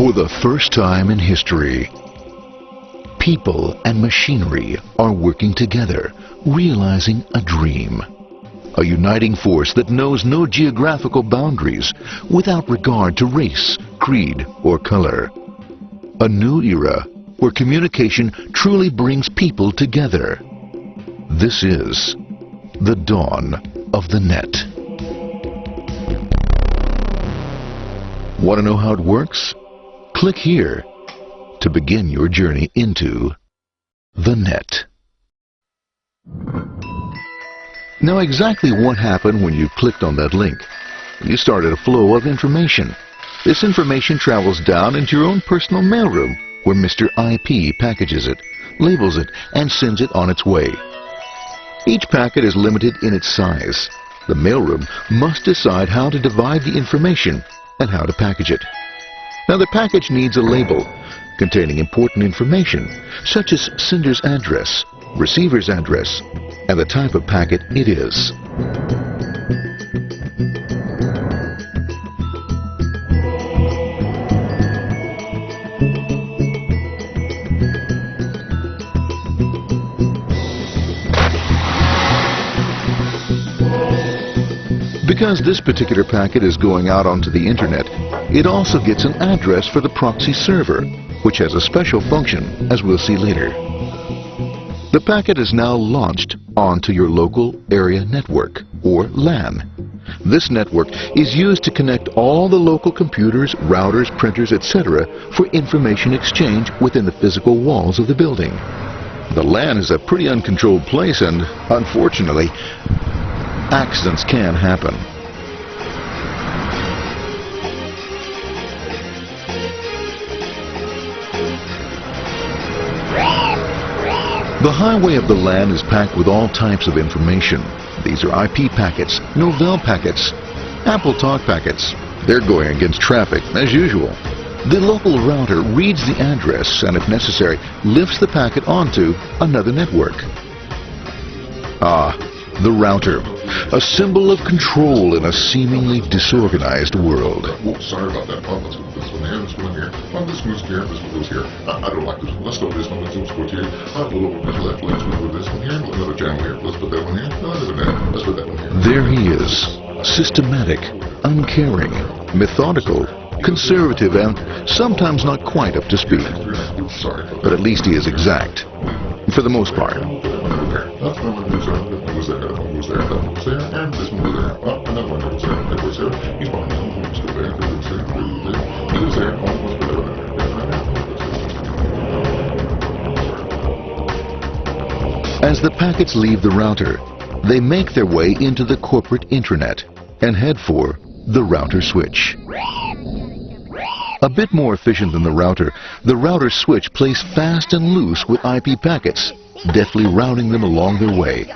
For the first time in history, people and machinery are working together, realizing a dream. A uniting force that knows no geographical boundaries without regard to race, creed, or color. A new era where communication truly brings people together. This is the dawn of the net. Want to know how it works? Click here to begin your journey into the net. Now, exactly what happened when you clicked on that link? You started a flow of information. This information travels down into your own personal mailroom, where Mr. IP packages it, labels it, and sends it on its way. Each packet is limited in its size. The mailroom must decide how to divide the information and how to package it. Now, the package needs a label containing important information, such as sender's address, receiver's address, and the type of packet it is. Because this particular packet is going out onto the internet, it also gets an address for the proxy server, which has a special function, as we'll see later. The packet is now launched onto your local area network, or LAN. This network is used to connect all the local computers, routers, printers, etc. for information exchange within the physical walls of the building. The LAN is a pretty uncontrolled place, and unfortunately, accidents can happen. The highway of the LAN is packed with all types of information. These are IP packets, Novell packets, Apple Talk packets. They're going against traffic, as usual. The local router reads the address and, if necessary, lifts the packet onto another network. The router, a symbol of control in a seemingly disorganized world. Oh, sorry about that. Let's go this one here, this one here. This goes here, this one goes here. I don't like this one. Let's go this one, let's go here. Let's move this one here, another channel here. Let's put that one here, let's put that one here. There he is, systematic, uncaring, methodical, conservative, and sometimes not quite up to speed. Sorry. But at least he is exact, for the most part. That one goes there, that one goes there, that one goes there, and this one goes there. Oh, another one goes there, that goes there. He's behind that one, let's go there, that goes there, he goes there, oh, let's put that one there. As the packets leave the router, they make their way into the corporate intranet and head for the router switch. A bit more efficient than the router switch plays fast and loose with IP packets, deftly routing them along their way.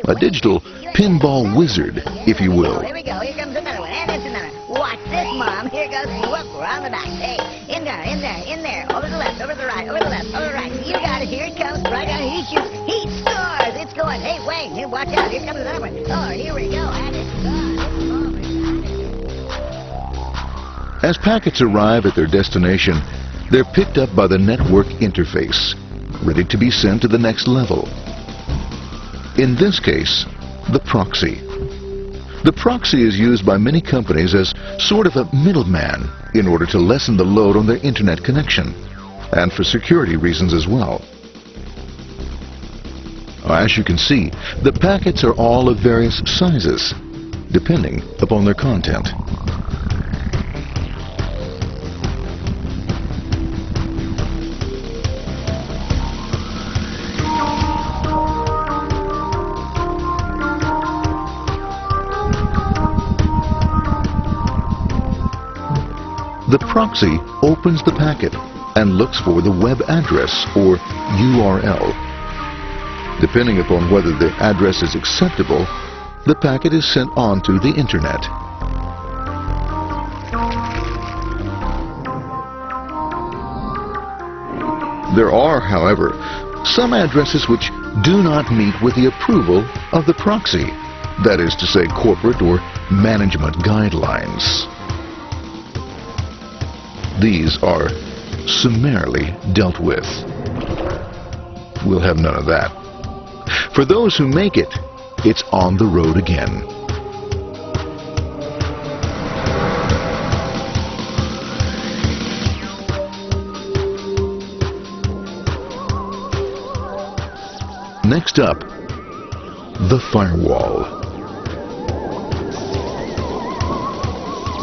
A digital pinball wizard, if you will. Here we go, here comes another one, and it's another. Watch this, Mom. Here goes, whoop, we're on the back. Hey, in there, in there, in there. Over to the left, over to the right, over to the left, over to the right. You got it, here it comes, right on, he shoots, he scores. It's going, hey, Wayne, here, watch out, here comes another one. Oh, here we go, and it's gone. As packets arrive at their destination, they're picked up by the network interface, ready to be sent to the next level. In this case, the proxy. The proxy is used by many companies as sort of a middleman in order to lessen the load on their internet connection, and for security reasons as well. As you can see, the packets are all of various sizes, depending upon their content. The proxy opens the packet and looks for the web address, or URL. Depending upon whether the address is acceptable, the packet is sent on to the internet. There are, however, some addresses which do not meet with the approval of the proxy, that is to say, corporate or management guidelines. these are summarily dealt with. We'll have none of that. For those who make it, it's on the road again. Next up, the firewall.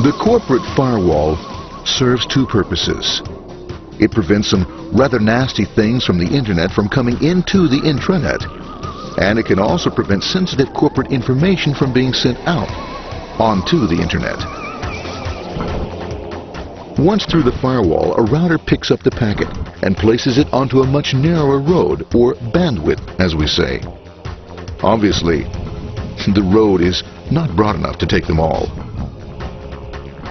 The corporate firewall serves two purposes. It prevents some rather nasty things from the internet from coming into the intranet, and it can also prevent sensitive corporate information from being sent out onto the internet. Once through the firewall, a router picks up the packet and places it onto a much narrower road, or bandwidth, as we say. Obviously, the road is not broad enough to take them all.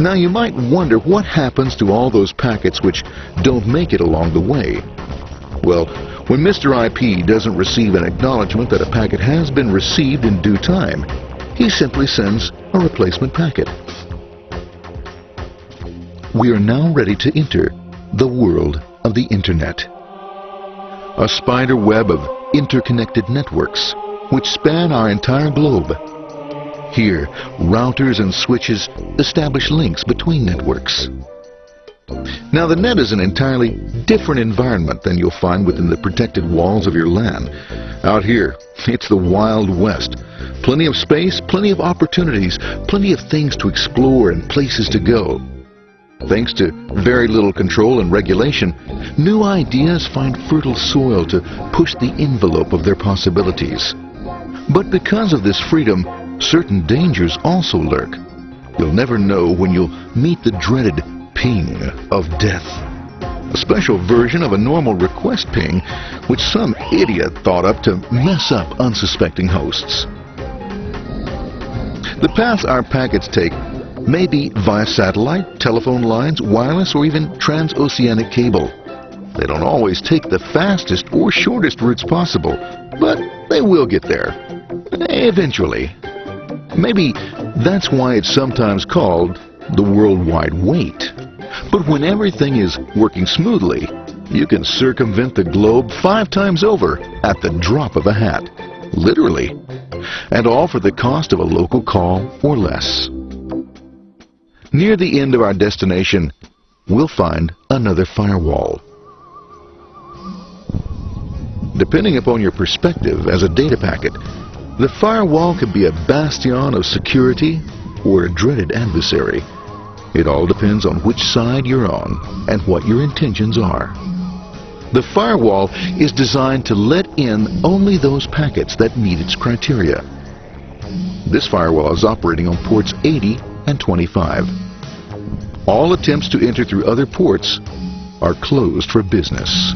Now you might wonder what happens to all those packets which don't make it along the way. Well, when Mr. IP doesn't receive an acknowledgement that a packet has been received in due time, he simply sends a replacement packet. We are now ready to enter the world of the Internet. A spider web of interconnected networks which span our entire globe. Here, routers and switches establish links between networks. Now, the net is an entirely different environment than you'll find within the protected walls of your LAN. Out here, it's the Wild West. Plenty of space, plenty of opportunities, plenty of things to explore and places to go. Thanks to very little control and regulation, new ideas find fertile soil to push the envelope of their possibilities. But because of this freedom, certain dangers also lurk. You'll never know when you'll meet the dreaded ping of death. A special version of a normal request ping, which some idiot thought up to mess up unsuspecting hosts. The paths our packets take may be via satellite, telephone lines, wireless, or even transoceanic cable. They don't always take the fastest or shortest routes possible, but they will get there. Eventually. Maybe that's why it's sometimes called the worldwide wait. But when everything is working smoothly, you can circumvent the globe 5 times over at the drop of a hat. Literally. And all for the cost of a local call or less. Near the end of our destination, we'll find another firewall. Depending upon your perspective as a data packet, the firewall can be a bastion of security or a dreaded adversary. It all depends on which side you're on and what your intentions are. The firewall is designed to let in only those packets that meet its criteria. This firewall is operating on ports 80 and 25. All attempts to enter through other ports are closed for business.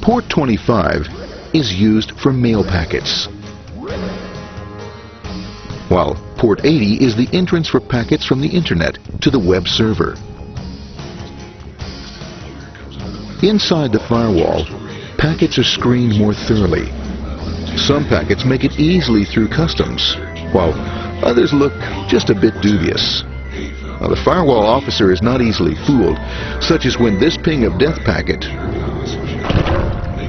Port 25 is used for mail packets, while Port 80 is the entrance for packets from the Internet to the web server. Inside the firewall, packets are screened more thoroughly. Some packets make it easily through customs, while others look just a bit dubious. Now, the firewall officer is not easily fooled, such as when this ping of death packet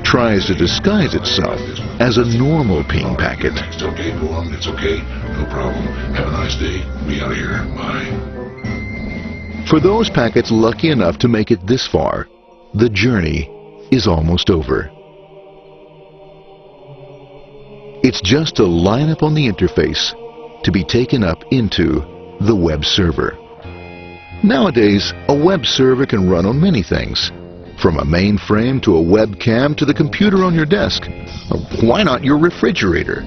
tries to disguise itself as a normal ping packet. It's okay, go on, it's okay, no problem. Have a nice day. Be out of here. Bye. For those packets lucky enough to make it this far, the journey is almost over. It's just a line up on the interface to be taken up into the web server. Nowadays, a web server can run on many things, from a mainframe to a webcam to the computer on your desk. Why not your refrigerator?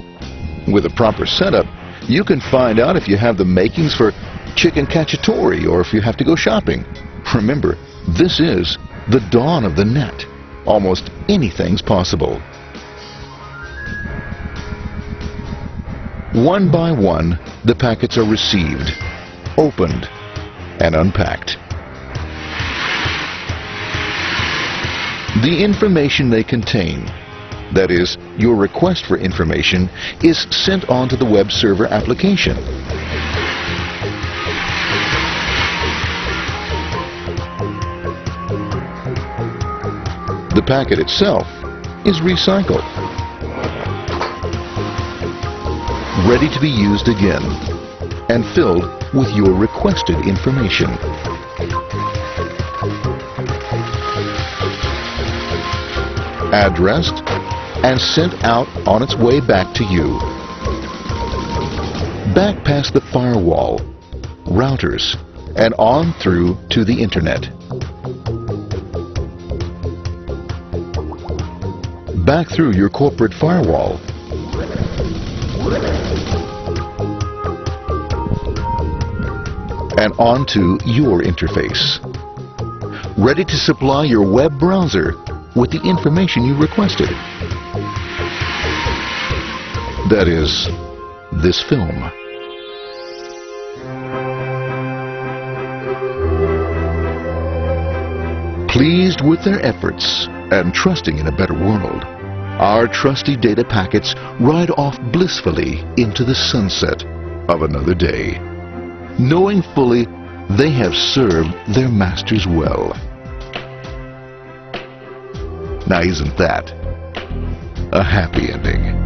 With a proper setup, you can find out if you have the makings for chicken cacciatore or if you have to go shopping. Remember, this is the dawn of the net. Almost anything's possible. One by one, the packets are received, opened, and unpacked. The information they contain, that is, your request for information, is sent on to the web server application. The packet itself is recycled, ready to be used again, and filled with your requested information. Addressed and sent out on its way back to you. Back past the firewall, routers, and on through to the internet. Back through your corporate firewall. And onto your interface. Ready to supply your web browser with the information you requested. That is, this film. Pleased with their efforts and trusting in a better world, our trusty data packets ride off blissfully into the sunset of another day, knowing fully they have served their masters well. Now, isn't that a happy ending?